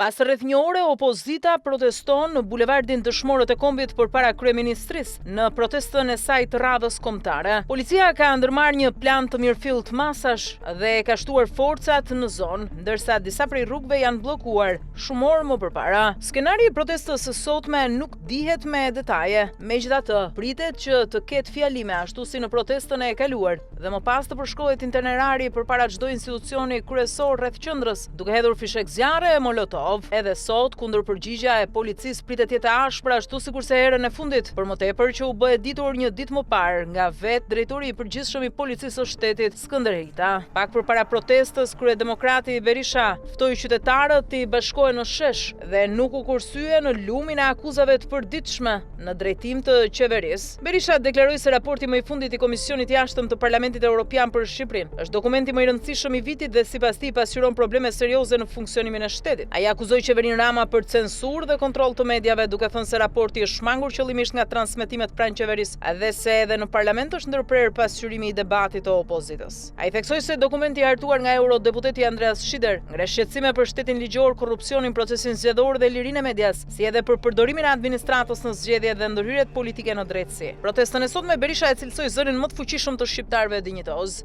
Pas rreth një ore, opozita proteston në bulevardin Dëshmorët e Kombit përpara kryeministrisë në protestën e saj të radhës kombëtare. Policia ka ndërmarrë një plan të mirëfillt masash dhe ka shtuar forcat në zonë, ndërsa disa prej rrugëve janë bllokuar shumë orë më përpara. Skenari i protestës së sotme nuk dihet me detaje, megjithatë pritet që të ketë fjalime ashtu si në protestën e kaluar dhe më pas të përshkruhet itinerari përpara çdo institucioni kryesor rreth qendrës, duke hedhur fishek zjarre e molotov. Edhe sot, kundër përgjigja e policisë pritet jetë ashpër ashtu sikurse herën e fundit, për më tepër që u bë e ditur një ditë më parë nga vetë drejtori i përgjithshëm i policisë së shtetit, Skënder Hita. Pak përpara protestës, kryedemokrati Berisha ftoi qytetarët të bashkohen në shesh dhe nuk u kursye në lumin e akuzave të përditshme në drejtim të qeverisë. Berisha deklaroi se raporti më i fundit i Komisionit i Jashtëm të Parlamentit Evropian për Shqipërinë është dokumenti më i rëndësishëm i vitit dhe sipas tij pasqyron probleme serioze në funksionimin e shtetit. Ai akuzoi qeverinë Rama për censur dhe kontroll të mediave, duke thënë se raporti është shmangur qëllimisht nga transmetimet pranë qeverisë dhe se edhe në parlament është ndërprer pasqyrimi i debatit të opozitës. Ai theksoi se dokumenti i hartuar nga eurodeputeti Andreas Schieder ngre shqetësime për shtetin ligjor, korrupsionin, procesin zgjedhor dhe lirinë e medias, si edhe për përdorimin e administratës në zgjedhje dhe ndërhyrjet politike në drejtësi. Protestën e sotme Berisha e cilësoi zërin më të fuqishëm të shqiptarëve dinjitoz.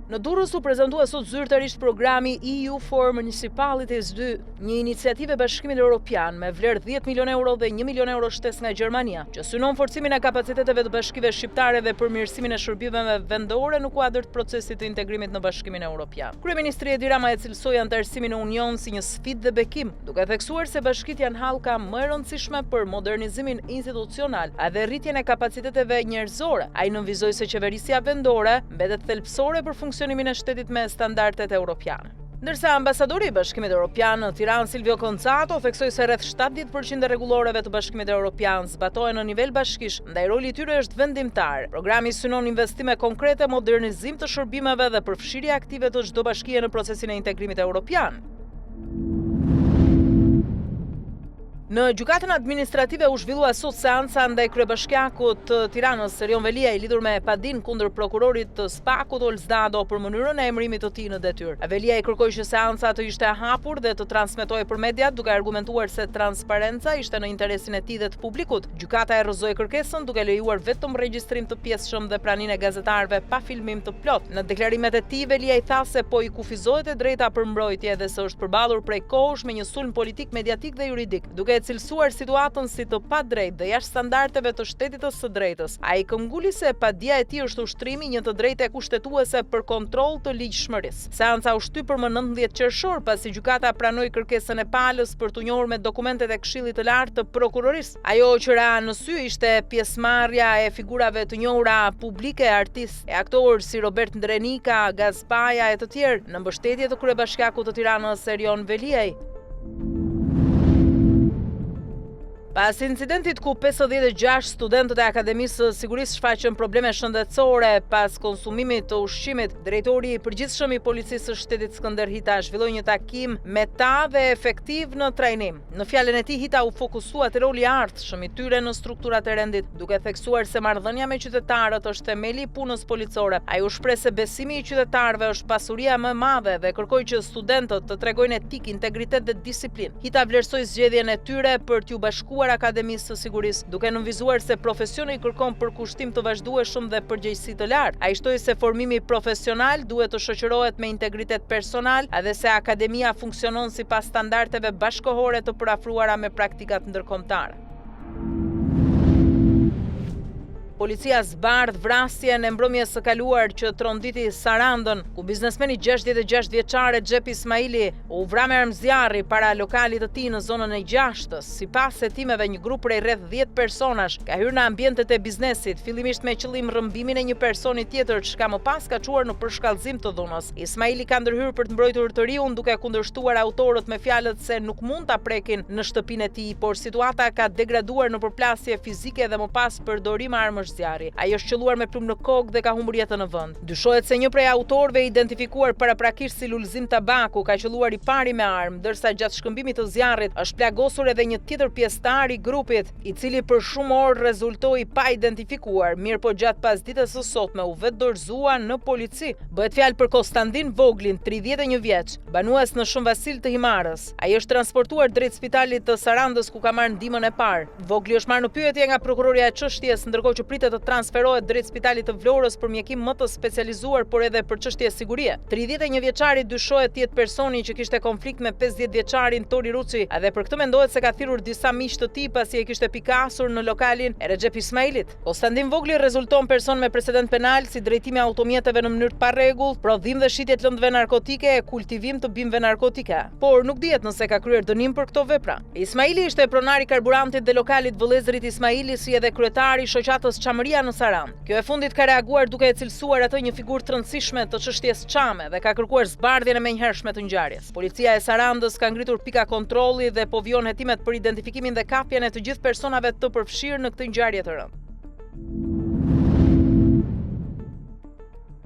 Në Durrës u prezantua sot zyrtarisht programi EU for Municipalities 2, një iniciativë e Bashkimit Evropian me vlerë 10 milion euro dhe 1 milion euro shtesë nga Gjermania, që synon forcimin e kapaciteteve të bashkive shqiptare dhe përmirësimin e shërbimeve vendore në kuadër të procesit të integrimit në Bashkimin Evropian. Kryeministri Edi Rama e cilësoi anëtarësimin në Union si një sfidë dhe bekim, duke theksuar se bashkitë janë hallka më e rëndësishme për modernizimin institucional dhe rritjen e kapaciteteve njerëzore. Ai nënvizoi se qeverisja vendore mbetet thelbësore për funksionimin e shtetit me standardet europiane. Ndërsa ambasadori i Bashkimit Evropian në Tiranë Silvio Concato theksoi se rreth 70% e rregulloreve të Bashkimit Evropian zbatohen në nivel bashkish, ndaj roli i tyre është vendimtar. Programi synon investime konkrete, modernizim të shërbimeve dhe përfshirje aktive të çdo bashkie në procesin e integrimit evropian. Në gjykatën administrative u zhvillua sot seanca ndaj kryebashkiakut të Tiranës Erion Veliaj lidhur me padin kundër prokurorit të Spakut Olzdado për mënyrën e emërimit të tij në detyrë. Veliaj kërkoi që seanca të ishte e hapur dhe të transmetohej për mediat, duke argumentuar se transparenca ishte në interesin e tij dhe të publikut. Gjykata e rrëzoi kërkesën duke lejuar vetëm regjistrim të pjesëshëm dhe praninë e gazetarëve pa filmim të plot. Në deklarimet e tij Veliaj tha se po i kufizohet e drejta për mbrojtje dhe se është përballur prej kohësh me një sulm politik, mediatik dhe juridik, duke e cilësuar situatën si të padrejtë dhe jashtë standardeve të shtetit të së drejtës. Ai këmbguli se padia e tij është ushtrimi një të drejtë kushtetuese për kontroll të ligjshmërisë. Seanca u shtyp për më 19 qershor pasi gjykata pranoi kërkesën e palës për t'u njohur me dokumentet e Këshillit të Lartë të Prokurorisë. Ajo që ra në sy ishte pjesëmarrja e figurave të njohura publike, artistë e aktorë si Robert Ndrenika, Gazpaja e të tjerë në mbështetje të kryebashkiakut të Tiranës Erion Veliaj. Pas incidentit ku 56 studentët e Akademisë së Sigurisë shfaqën probleme shëndetësore pas konsumimit të ushqimit, drejtori i përgjithshëm i Policisë së Shtetit Skënder Hita zhvilloi një takim me ta dhe efektiv në trajnim. Në fjalën e tij Hita u fokusua te roli i ardhshëm i tyre në strukturat e rendit, duke theksuar se marrëdhënia me qytetarët është themeli i punës policore. Ai u shpreh se besimi i qytetarëve është pasuria më e madhe dhe kërkoi që studentët të tregojnë etik, integritet dhe disiplinë. Hita vlerësoi zgjedhjen e tyre për t'u bashkuar Akademisë së Sigurisë, duke nënvizuar se profesioni kërkon përkushtim të vazhdueshëm dhe përgjegjësi të lartë. Ai shtoi se formimi profesional duhet të shoqërohet me integritet personal dhe se akademia funksionon sipas standardeve bashkëkohore të përafruara me praktikat ndërkombëtare. Policia zbardh vrasjen e mbrëmjes së kaluar që tronditi Sarandën, ku biznesmeni 66 vjeçare Xhepi Ismaili u vra me armëzjarri para lokalit të tij në zonën e Gjashtës. Sipas hetimeve, një grup prej rreth 10 personash ka hyrë në ambientet e biznesit, fillimisht me qëllim rrëmbimin e një personi tjetër, që më pas ka çuar në përshkallëzim të dhunës. Ismaili ka ndërhyrë për të mbrojtur të riun, duke kundërshtuar autorët me fjalët se nuk mund ta prekin në shtëpinë e tij, por situata ka degraduar në përplasje fizike dhe më pas përdorim armësh është zjarri. Ai është qelluar me plumb në kokë dhe ka humbur jetën në vend. Dyshohet se një prej autorëve identifikuar paraprakisht si Lulzim Tabaku ka qelluar i pari me armë, ndërsa gjatë shkëmbimit të zjarrit është plagosur edhe një tjetër pjesëtar i grupit, i cili për shumë orë rezultoi pa identifikuar, mirë po gjatë pasdites së sotme u vetë dorëzua në polici. Bëhet fjalë për Konstantin Voglin, 31 vjeç, banues në Shën Vasil të Himarës. Ai është transportuar drejt spitalit të Sarandës ku ka marrë ndihmën e parë. Vogli është marrë në pyetje nga prokuroria e çështjes, ndërkohë që pritet të transferohet drejt spitalit të Vlorës për mjekim më të specializuar, por edhe për çështje sigurie. 31 vjeçari dyshohet të jetë personi që kishte konflikt me 50 vjeçarin Tori Ruçi, edhe për këtë mendohet se ka thirrur disa miq të tij pasi e kishte pikasur në lokalin e Recep Ismailit. Konstantin Vogli rezulton person me precedent penal si drejtimi automjeteve në mënyrë të parregull, prodhim dhe shitje të lëndëve narkotike e kultivim të bimëve narkotike. Por nuk dihet nëse ka kryer dënim për këto vepra. Ismaili ishte pronar i karburantit dhe lokalit Vëllezërit Ismaili, si edhe kryetari i shoqatës Çamëria në Sarandë. Kjo e fundit ka reaguar duke e cilësuar atë një figurë të rëndësishme të çështjes Çame dhe ka kërkuar zbardhjen e menjëhershme të ngjarjes. Policia e Sarandës ka ngritur pika kontrolli dhe po vjon hetimet për identifikimin dhe kapjen e të gjithë personave të përfshirë në këtë ngjarje të rëndë.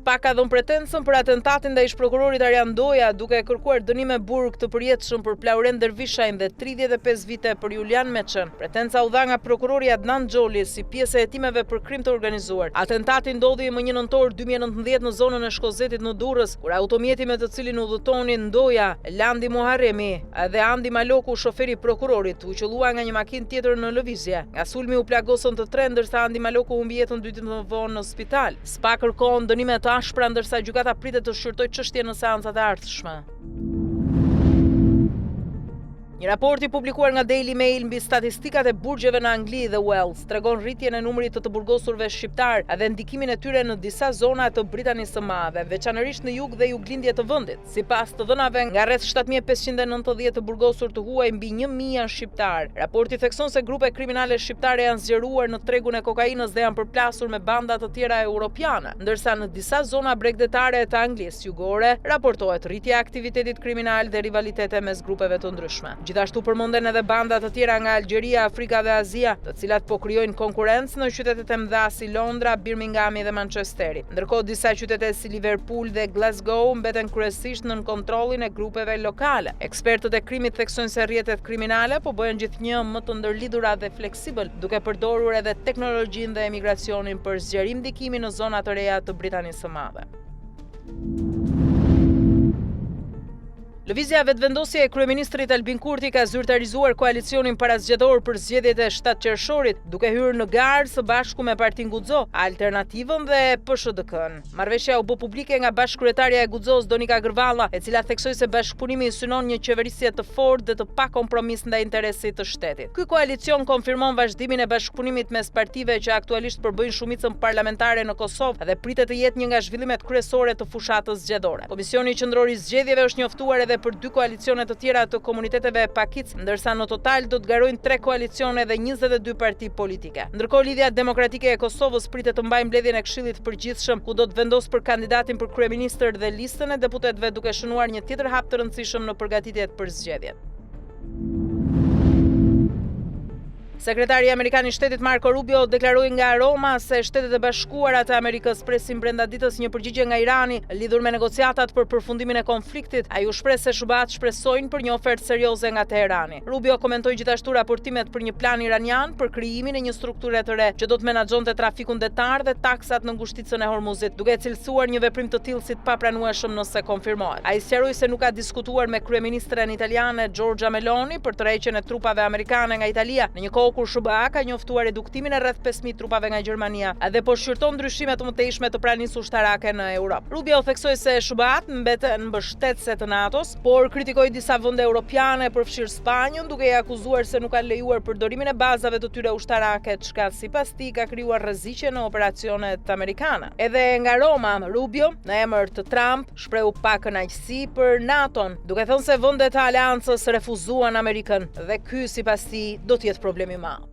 Pak ka dhënë pretensën për atentatin ndaj ish-prokurorit Arjan Doja, duke kërkuar dënim me burg të përjetshëm për Plauren Dervishajn dhe 35 vite për Julian Meçën. Pretenca u dha nga prokurori Adnan Xholi si pjesë e hetimeve për krim të organizuar. Atentati ndodhi më 1 nëntor 2019 në zonën e Shkozetit në Durrës, kur automjeti me të cilin udhëtonin Doja, Landi Muharremi dhe Andi Maloku, shoferi i prokurorit, u qellua nga një makinë tjetër në lëvizje. Nga sulmi u plagosën të tre, ndërsa Andi Maloku humbi jetën 2 ditë më vonë në spital. SPA kërkon dënime të ashpra, ndërsa gjykata pritet të shqyrtojë çështjen në seancat e ardhshme. Një raport i publikuar nga Daily Mail mbi statistikat e burgjeve në Angli dhe Wales tregon rritjen e numrit të burgosurve shqiptar dhe ndikimin e tyre në disa zona të Britanisë së Madhe, veçanërisht në jug dhe juglindje të vendit. Sipas të dhënave nga rreth 7590 të burgosur të huaj, mbi 1000 janë shqiptar. Raporti thekson se grupe kriminale shqiptare janë zgjeruar në tregun e kokainës dhe janë përplasur me banda të tjera europiane, ndërsa në disa zona bregdetare të Anglisë jugore raportohet rritje e aktivitetit kriminal dhe rivalitete mes grupeve të ndryshme. Gjithashtu përmenden edhe banda të tjera nga Algjeria, Afrika dhe Azia, të cilat po krijojnë konkurrencë në qytetet e mëdha si Londra, Birminghami dhe Manchesteri. Ndërkohë disa qytete si Liverpool dhe Glasgow mbeten kryesisht nën kontrollin e grupeve lokale. Ekspertët e krimit theksojnë se rrjetet kriminale po bëhen gjithnjë më të ndërlidhura dhe fleksibël, duke përdorur edhe teknologjinë dhe emigracionin për zgjerim ndikimi në zona të reja të Britanisë së Madhe. Lëvizja vetëvendosje e kryeministrit Albin Kurti ka zyrtarizuar koalicionin parazgjedhor për zgjedhjet e 7 qershorit, duke hyrë në garë së bashku me Partinë Guxo, Alternativën dhe PSHDK-n. Marrëveshja u bë publike nga bashkëkryetaria e Guxos Donika Gërvalla, e cila theksoi se bashkëpunimi synon një qeverisje të fortë dhe të pakompromis ndaj interesit të shtetit. Ky koalicion konfirmon vazhdimin e bashkëpunimit mes partive që aktualisht përbëjnë shumicën parlamentare në Kosovë dhe pritet të jetë një nga zhvillimet kryesore të fushatës zgjedhore. Komisioni qendror i zgjedhjeve është njoftuar edhe për 2 koalicione të tjera të komuniteteve pakic, ndërsa në total do të garojnë 3 koalicione dhe 22 parti politike. Ndërkohë Lidhja Demokratike e Kosovës pritet të mbajë mbledhjen e Këshillit të Përgjithshëm, ku do të vendos për kandidatin për kryeministër dhe listën e deputetëve, duke shënuar një tjetër hap të rëndësishëm në përgatitjet për zgjedhjet. Sekretari Amerikan i Shtetit Marco Rubio deklaroi nga Roma se Shtetet e Bashkuara të Amerikës presin brenda ditës një përgjigje nga Irani lidhur me negociatat për përfundimin e konfliktit. Ai u shpreh se SHBA-t shpresojnë për një ofertë serioze nga Teherani. Rubio komentoi gjithashtu raportimet për një plan iranian për krijimin e një strukture të re që do të menaxhonte trafikun detar dhe taksat në ngushticën e Hormuzit, duke cilësuar një veprim të tillë si të papranueshëm nëse konfirmohet. Ai sqaroi se nuk ka diskutuar me kryeministren italiane Giorgia Meloni për tërheqjen e trupave amerikane nga Italia në një kohë kur SHBA ka njoftuar reduktimin e rreth 5000 trupave nga Gjermania dhe po shqyrton ndryshimet të mëtejshme të pranisë ushtarake në Europë. Rubio theksoi se SHBA-t mbeten mbështetëse të NATO-s, por kritikoi disa vende europiane, përfshirë Spanjën, duke i akuzuar se nuk kanë lejuar përdorimin e bazave të tyre ushtarake, çka sipas tij ka krijuar rreziqe në operacionet amerikane. Edhe nga Roma, Rubio, në emër të Trump, shprehu pak kënaqësi për NATO-n, duke thënë se vendet e aleancës refuzuan Amerikën dhe ky sipas tij do të jetë problemi i madh.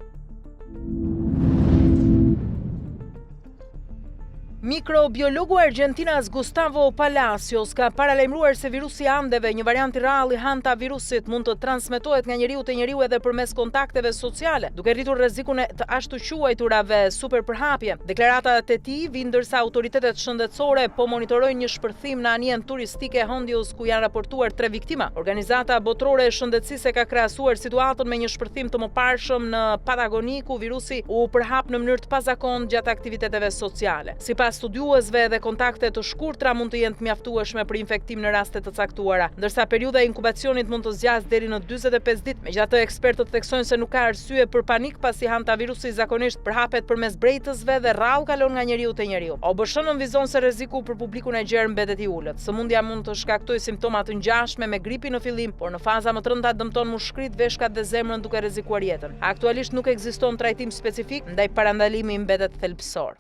Mikrobiologu Argentinas Gustavo Palacios ka paralajmëruar se virusi andeve, një variant i rrallë i hantavirusit, mund të transmetohet nga njeriu te njeriu edhe përmes kontakteve sociale, duke rritur rrezikun e të ashtu quajturave superpërhapje. Deklaratat e tij vijnë ndërsa autoritetet shëndetësore po monitorojnë një shpërthim në anijen turistike Hondios ku janë raportuar 3 viktima. Organizata botërore e shëndetësisë ka krahasuar situatën me një shpërthim të mëparshëm në Patagoni ku virusi u përhap në mënyrë të pazakontë gjatë aktiviteteve sociale. Sipas studiuesve edhe kontakte të shkurtra mund të jenë të mjaftueshme për infektim në raste të caktuara, ndërsa periudha e inkubacionit mund të zgjasë deri në 45 ditë. Megjithatë, ekspertët theksojnë se nuk ka arsye për panik pasi hantavirusi zakonisht përhapet përmes brejtësve dhe rrallë kalon nga njeriu te njeriu. OBSH-n nënvizon se rreziku për publikun e gjerë mbetet i ulët. Sëmundja mund të shkaktojë simptoma të ngjashme me gripin në fillim, por në faza më të rënda dëmton mushkrit, veshkat dhe zemrën duke rrezikuar jetën. Aktualisht nuk ekziston trajtim specifik, ndaj parandalimi mbetet thelbësor.